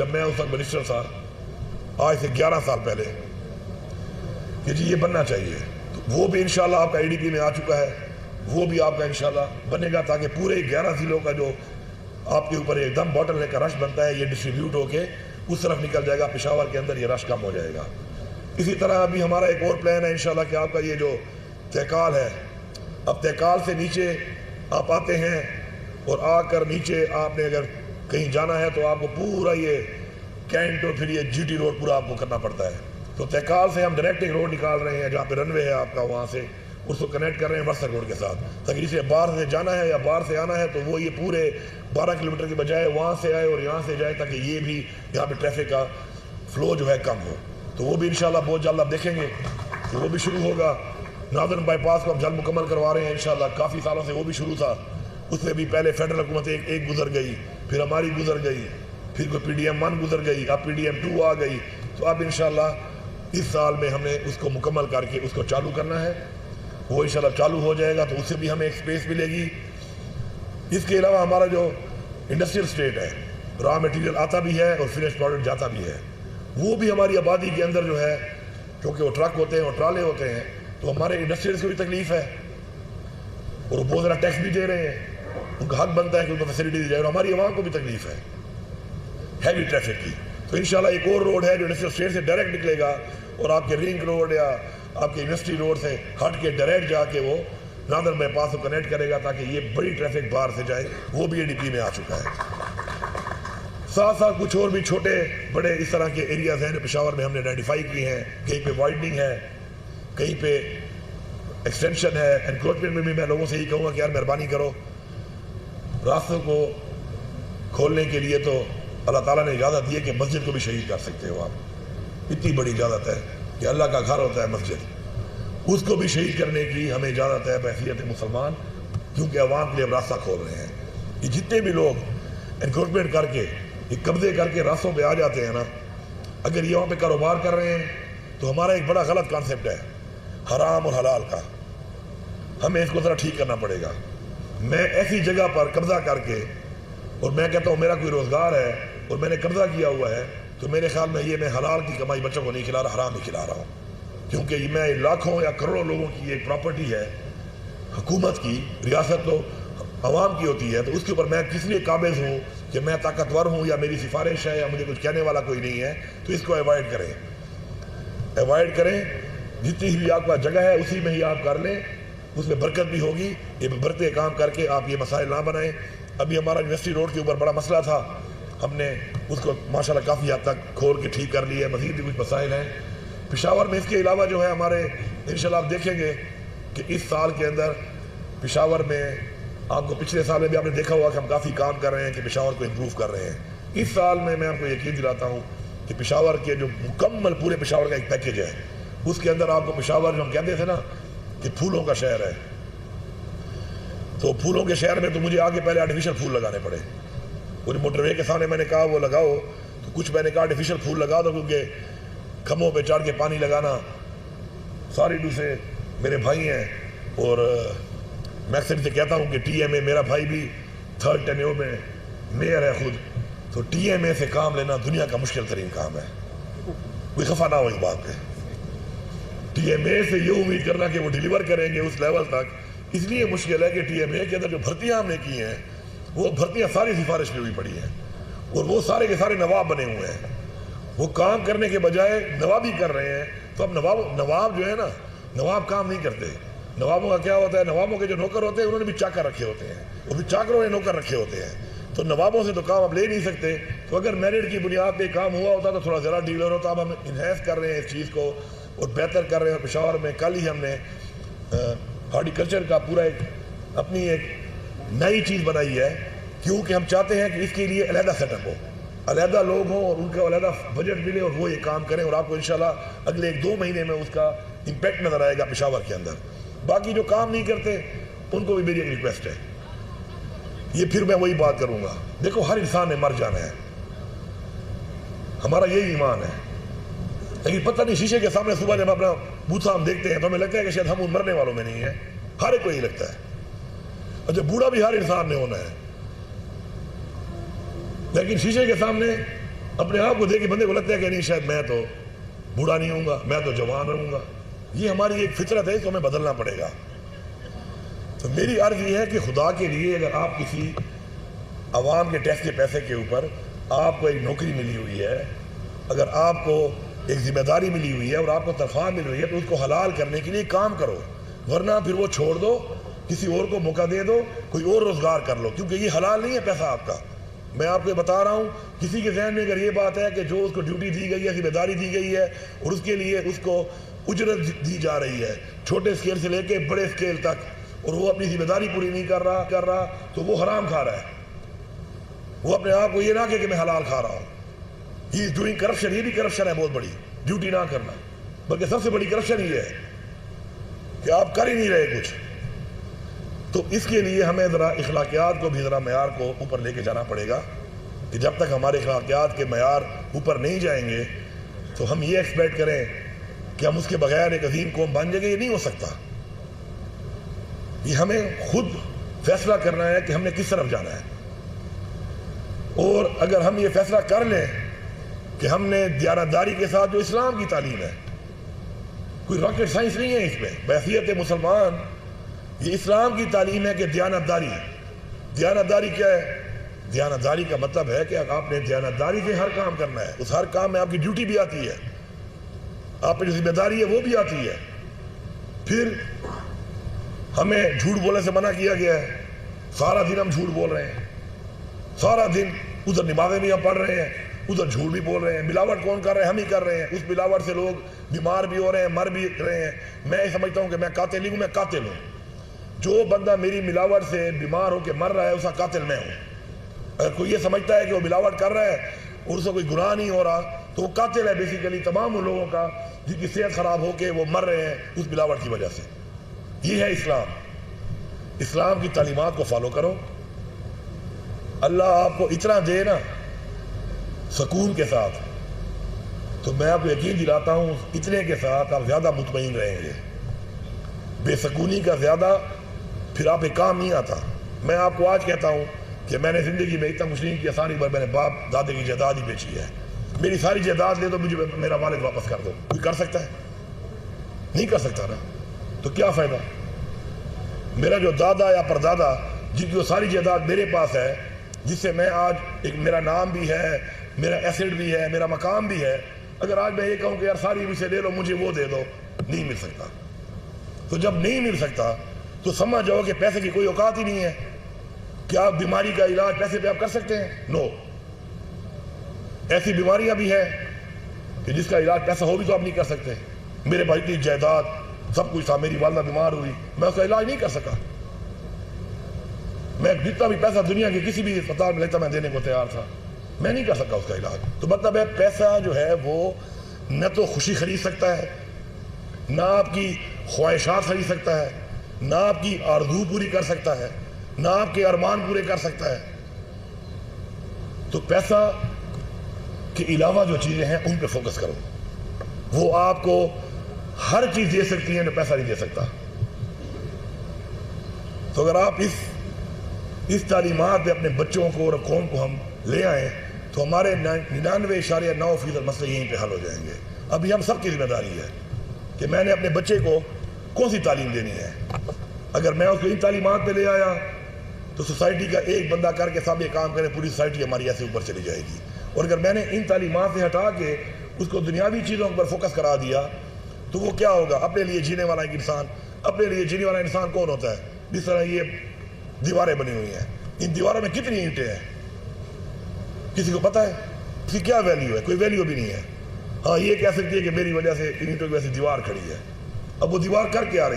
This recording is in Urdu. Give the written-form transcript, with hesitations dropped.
جب میں اس وقت منسٹر تھا آج سے 11 سال پہلے کہ جی یہ بننا چاہیے، تو وہ بھی انشاءاللہ آپ کا ADP میں آ چکا ہے، وہ بھی آپ کا انشاءاللہ بنے گا تاکہ پورے 11 ضلعوں کا جو آپ کے اوپر ایک دم بوٹل کا رش بنتا ہے یہ ڈسٹریبیوٹ ہو کے اس طرف نکل جائے گا، پشاور کے اندر یہ رش کم ہو جائے گا۔ اسی طرح ابھی ہمارا ایک اور پلان ہے انشاءاللہ کہ آپ کا یہ جو تہکال ہے، اب تہکال سے نیچے آپ آتے ہیں اور آ کر نیچے آپ نے اگر کہیں جانا ہے تو آپ کو پورا یہ کینٹ اور پھر یہ GT روڈ پورا آپ کو کرنا پڑتا ہے۔ تو تہکال سے ہم ڈائریکٹ ایک روڈ نکال رہے ہیں جہاں پہ رن وے ہے آپ کا، وہاں سے اس کو کنیکٹ کر رہے ہیں ورسک روڈ کے ساتھ، تاکہ جسے باہر سے جانا ہے یا باہر سے آنا ہے تو وہ یہ پورے 12 کلومیٹر کے بجائے وہاں سے آئے اور یہاں سے جائے، تاکہ یہ بھی یہاں پہ ٹریفک کا فلو جو ہے کم ہو۔ تو وہ بھی انشاءاللہ بہت جلد آپ دیکھیں گے کہ وہ بھی شروع ہوگا۔ ناردرن بائی پاس کو ہم جلد مکمل کروا رہے ہیں انشاءاللہ، کافی سالوں سے وہ بھی شروع تھا، اس میں بھی پہلے فیڈرل حکومت ایک گزر گئی، پھر ہماری گزر گئی، پھر کوئی PDM 1 گزر گئی، اب PDM 2 آ گئی، تو اب انشاءاللہ اس سال میں ہم نے اس کو مکمل کر کے اس کو چالو کرنا ہے۔ وہ انشاءاللہ چالو ہو جائے گا تو اس سے بھی ہمیں ایک سپیس ملے گی۔ اس کے علاوہ ہمارا جو انڈسٹریل اسٹیٹ ہے، را میٹیریل آتا بھی ہے اور فنش پروڈکٹ جاتا بھی ہے، وہ بھی ہماری آبادی کے اندر جو ہے، کیونکہ وہ ٹرک ہوتے ہیں اور ٹرالے ہوتے ہیں، تو ہمارے انڈسٹریل کو بھی تکلیف ہے اور وہ بہت زیادہ ٹیکس بھی دے رہے ہیں، ان کا حق بنتا ہے کہ ان کو فیسلٹی دی جائے، اور ہماری عوام کو بھی تکلیف ہے ہیوی ٹریفک کی۔ تو انشاءاللہ ایک اور روڈ ہے جو انڈسٹریل اسٹیٹ سے ڈائریکٹ نکلے گا اور آپ کے رنگ روڈ یا آپ کے یونیورسٹی روڈ سے ہٹ کے ڈائریکٹ جا کے وہ ناردرن بائی پاس کو کنیکٹ کرے گا، تاکہ یہ بڑی ٹریفک باہر سے جائے، وہ بھی ADP میں آ چکا ہے۔ ساتھ ساتھ کچھ اور بھی چھوٹے بڑے اس طرح کے ایریاز ہیں جو پشاور میں ہم نے آئیڈینٹیفائی کیے ہیں، کہیں پہ وائڈننگ ہے، کہیں پہ ایکسٹینشن ہے، انکروچمنٹ میں بھی میں لوگوں سے یہی کہوں گا کہ یار مہربانی کرو، راستوں کو کھولنے کے لیے تو اللہ تعالیٰ نے اجازت دی ہے کہ مسجد کو بھی شہید کر سکتے ہو آپ، اتنی بڑی اجازت ہے کہ اللہ کا گھر ہوتا ہے مسجد، اس کو بھی شہید کرنے کی ہمیں اجازت ہے بحیثیت مسلمان، کیونکہ عوام کے لیے اب راستہ کھول رہے ہیں۔ یہ جتنے بھی لوگ انکروچمنٹ کر کے یہ قبضے کر کے راستوں پہ آ جاتے ہیں نا، اگر یہ وہاں پہ کاروبار کر رہے ہیں تو ہمارا ایک بڑا غلط کانسیپٹ ہے حرام اور حلال کا، ہمیں اس کو ذرا ٹھیک کرنا پڑے گا۔ میں ایسی جگہ پر قبضہ کر کے اور میں کہتا ہوں میرا کوئی روزگار ہے اور میں نے قبضہ کیا ہوا ہے، تو میرے خیال میں یہ میں حلال کی کمائی بچوں کو نہیں کھلا رہا، حرام ہی کھلا رہا ہوں، کیونکہ یہ میں لاکھوں یا کروڑوں لوگوں کی ایک پراپرٹی ہے، حکومت کی، ریاست تو عوام کی ہوتی ہے، تو اس کے اوپر میں کس لیے قابض ہوں کہ میں طاقتور ہوں یا میری سفارش ہے یا مجھے کچھ کہنے والا کوئی نہیں ہے، تو اس کو ایوائڈ کریں، جتنی بھی آپ کا جگہ ہے اسی میں ہی آپ کر لیں، اس میں برکت بھی ہوگی۔ یہ برتے کام کر کے آپ یہ مسائل نہ بنائیں۔ ابھی ہمارا یونیورسٹی روڈ کے اوپر بڑا مسئلہ تھا، ہم نے اس کو ماشاءاللہ کافی حد تک کھول کے ٹھیک کر لی ہے، مزید بھی کچھ مسائل ہیں پشاور میں۔ اس کے علاوہ جو ہے ہمارے انشاءاللہ آپ دیکھیں گے کہ اس سال کے اندر پشاور میں آپ کو پچھلے سال میں بھی آپ نے دیکھا ہوا کہ ہم کافی کام کر رہے ہیں کہ پشاور کو امپروو کر رہے ہیں۔ اس سال میں آپ کو یقین دلاتا ہوں کہ پشاور کے جو مکمل پورے پشاور کا ایک پیکیج ہے، اس کے اندر آپ کو پشاور جو ہم کہتے تھے نا کہ پھولوں کا شہر ہے، تو پھولوں کے شہر میں تو مجھے آگے پہلے آرٹیفیشل پھول لگانے پڑے۔ وہ جو موٹر وے کے سامنے میں نے کہا وہ لگاؤ، تو کچھ میں نے کہا آرٹیفیشل پھول لگا دو، کیونکہ کھمبوں پہ چڑھ کے پانی لگانا ساری دوسرے میرے بھائی ہیں، اور میں اکثر سے کہتا ہوں کہ TMA میرا بھائی بھی 3rd ٹینیور میں میئر ہے خود، تو TMA سے کام لینا دنیا کا مشکل ترین کام ہے، کوئی خفا نہ ہو اس بات پہ۔ TMA سے یہ امید کرنا کہ وہ ڈیلیور کریں گے اس لیول تک اس لیے مشکل ہے کہ TMA کے اندر جو بھرتیاں ہم نے کی ہیں وہ بھرتیاں ساری سفارش پہ ہوئی پڑی ہیں، اور وہ سارے کے سارے نواب بنے ہوئے ہیں، وہ کام کرنے کے بجائے نوابی کر رہے ہیں۔ تو اب نواب جو ہے نا، نواب کام نہیں کرتے۔ نوابوں کا کیا ہوتا ہے، نوابوں کے جو نوکر ہوتے ہیں انہوں نے بھی چاکر رکھے ہوتے ہیں، وہ بھی چاکروں نے نوکر رکھے ہوتے ہیں، تو نوابوں سے تو کام اب لے نہیں سکتے۔ تو اگر میرٹ کی بنیاد پہ کام ہوا ہوتا تو تھوڑا زیادہ ڈیلر ہوتا۔ اب ہم انہینس کر رہے ہیں اس چیز کو اور بہتر کر رہے ہیں۔ پشاور میں کل ہی ہم نے ہارٹیکلچر کا پورا ایک اپنی ایک نئی چیز بنائی ہے، کیونکہ ہم چاہتے ہیں کہ اس کے لیے علیحدہ سیٹ اپ ہو، علیحدہ لوگ ہوں اور ان کو علیحدہ بجٹ ملے اور وہ یہ کام کریں، اور آپ کو انشاءاللہ اگلے 1-2 مہینے میں اس کا امپیکٹ نظر آئے گا پشاور کے اندر۔ باقی جو کام نہیں کرتے ان کو بھی میری ایک ریکویسٹ ہے، یہ پھر میں وہی بات کروں گا، دیکھو ہر انسان نے مر جانا ہے، ہمارا یہی ایمان ہے، لیکن پتہ نہیں شیشے کے سامنے صبح جب اپنا بوتھا ہم دیکھتے ہیں تو ہمیں لگتا ہے کہ شاید ہم ان مرنے والوں میں نہیں ہیں، ہر ایک کو یہی لگتا ہے، اور جب بوڑھا بھی ہر انسان نے ہونا ہے، لیکن شیشے کے سامنے اپنے آپ کو دیکھ کے بندے کو لگتا ہے کہ نہیں شاید میں تو بوڑھا نہیں ہوں گا، میں تو جوان رہوں گا. یہ ہماری ایک فطرت ہے، اس کو ہمیں بدلنا پڑے گا. تو میری عرض یہ ہے کہ خدا کے لیے اگر آپ کسی عوام کے ٹیکس کے پیسے کے اوپر آپ کو ایک نوکری ملی ہوئی ہے، اگر آپ کو ایک ذمہ داری ملی ہوئی ہے اور آپ کو تنخواہ مل رہی ہے، تو اس کو حلال کرنے کے لیے کام کرو، ورنہ پھر وہ چھوڑ دو، کسی اور کو موقع دے دو، کوئی اور روزگار کر لو، کیونکہ یہ حلال نہیں ہے پیسہ آپ کا. میں آپ کو بتا رہا ہوں، کسی کے ذہن میں اگر یہ بات ہے کہ جو اس کو ڈیوٹی دی گئی ہے، ذمہ داری دی گئی ہے اور اس کے لیے اس کو اجرت دی جا رہی ہے چھوٹے اسکیل سے لے کے بڑے اسکیل تک، اور وہ اپنی ذمہ داری پوری نہیں کر رہا تو وہ حرام کھا رہا ہے. وہ اپنے آپ کو یہ نہ کہ میں حلال کھا رہا ہوں. ہی از ڈوئنگ کرپشن. یہ بھی کرپشن ہے بہت بڑی، ڈیوٹی نہ کرنا، بلکہ سب سے بڑی کرپشن یہ ہے کہ آپ کر ہی نہیں رہے کچھ. تو اس کے لیے ہمیں ذرا اخلاقیات کو بھی ذرا معیار کو اوپر لے کے جانا پڑے گا کہ جب تک ہمارے اخلاقیات کے معیار اوپر نہیں جائیں گے تو ہم یہ ایکسپیکٹ کریں کہ ہم اس کے بغیر ایک عظیم قوم بن جائیں گے. یہ نہیں ہو سکتا. یہ ہمیں خود فیصلہ کرنا ہے کہ ہم نے کس طرف جانا ہے. اور اگر ہم یہ فیصلہ کر لیں کہ ہم نے دیانتداری کے ساتھ، جو اسلام کی تعلیم ہے، کوئی راکٹ سائنس نہیں ہے اس میں، بحیثیت مسلمان یہ اسلام کی تعلیم ہے کہ دیانتداری. دیانتداری کیا ہے؟ دیانتداری کا مطلب ہے کہ آپ نے دیانتداری سے ہر کام کرنا ہے. اس ہر کام میں آپ کی ڈیوٹی بھی آتی ہے، آپ کی جو ذمہ داری ہے وہ بھی آتی ہے. پھر ہمیں جھوٹ بولنے سے منع کیا گیا ہے. سارا دن ہم جھوٹ بول رہے ہیں، سارا دن ادھر نمازیں بھی ہم پڑھ رہے ہیں، ادھر جھوٹ بھی بول رہے ہیں. ملاوٹ کون کر رہے ہیں؟ ہم ہی کر رہے ہیں. اس ملاوٹ سے لوگ بیمار بھی ہو رہے ہیں، مر بھی رہے ہیں. میں یہ سمجھتا ہوں کہ میں قاتل نہیں ہوں، میں قاتل ہوں. جو بندہ میری ملاوٹ سے بیمار ہو کے مر رہا ہے اس کا قاتل میں ہوں. اگر کوئی یہ سمجھتا ہے کہ وہ ملاوٹ کر رہا ہے اور اس سے کوئی گناہ نہیں ہو رہا تو وہ قاتل ہے بیسیکلی تمام ان لوگوں کا جن کی صحت خراب ہو کے وہ مر رہے ہیں اس ملاوٹ کی وجہ سے. یہ ہے اسلام. اسلام کی تعلیمات کو فالو کرو. اللہ آپ کو اتنا دے نا سکون کے ساتھ، تو میں آپ کو یقین دلاتا ہوں اتنے کے ساتھ آپ زیادہ مطمئن رہیں گے. بے سکونی کا زیادہ پھر آپ ایک کام نہیں آتا. میں آپ کو آج کہتا ہوں کہ میں نے زندگی میں اتنا مسلم کی آسانی پر میں نے باپ دادے کی جائیداد ہی بیچی ہے. میری ساری جائیداد لے تو مجھے میرا والد واپس کر دو. کوئی کر سکتا ہے؟ نہیں کر سکتا نا. تو کیا فائدہ؟ میرا جو دادا یا پردادا جن کی وہ ساری جائیداد میرے پاس ہے، جس سے میں آج ایک میرا نام بھی ہے، میرا ایسیڈ بھی ہے، میرا مقام بھی ہے، اگر آج میں یہ کہوں کہ یار ساری مجھ سے لے لو، مجھے وہ دے دو، نہیں مل سکتا. تو جب نہیں مل سکتا تو سمجھ جاؤ کہ پیسے کی کوئی اوقات ہی نہیں ہے. کیا آپ بیماری کا علاج پیسے پہ آپ کر سکتے ہیں؟ نو. ایسی بیماریاں بھی ہیں کہ جس کا علاج پیسہ ہو بھی تو آپ نہیں کر سکتے. میرے بھائی کی جائیداد سب کچھ تھا، میری والدہ بیمار ہوئی، میں اس کا علاج نہیں کر سکا. میں جتنا بھی پیسہ دنیا کے کسی بھی اسپتال میں لیتا میں دینے کو تیار تھا، میں نہیں کر سکا اس کا علاج. تو مطلب ہے پیسہ جو ہے وہ نہ تو خوشی خرید سکتا ہے، نہ آپ کی خواہشات خرید سکتا ہے، نہ آپ کی آرزو پوری کر سکتا ہے، نہ آپ کے ارمان پورے کر سکتا ہے. تو پیسہ کے علاوہ جو چیزیں ہیں ان پہ فوکس کرو. وہ آپ کو ہر چیز دے سکتی ہیں، پیسہ نہیں دے سکتا. تو اگر آپ اس تعلیمات پہ اپنے بچوں کو اور قوم کو ہم لے آئیں تو ہمارے 99.9% مسئلے یہیں پہ حل ہو جائیں گے. ابھی ہم سب کی ذمہ داری ہے کہ میں نے اپنے بچے کو کون سی تعلیم دینی ہے. اگر میں اس کو ان تعلیمات پہ لے آیا تو سوسائٹی کا ایک بندہ کر کے سب یہ کام کرے، پوری سوسائٹی ہماری ایسے اوپر چلی جائے گی. اور اگر میں نے ان تعلیمات سے ہٹا کے اس کو دنیاوی چیزوں پر فوکس کرا دیا تو وہ کیا ہوگا؟ اپنے لیے جینے والا ایک انسان. اپنے لیے جینے والا انسان کون ہوتا ہے؟ جس طرح یہ دیواریں بنی ہوئی ہیں، ان دیواروں میں کتنی اینٹیں ہیں؟ کسی کو پتہ ہے اس کی کیا ویلیو ہے؟ کوئی ویلیو بھی نہیں ہے. ہاں یہ کہہ سکتی ہے کہ میری وجہ سے اینٹوں کی وجہ سے دیوار کھڑی ہے. اب وہ دیوار کر کے آ رہی ہے.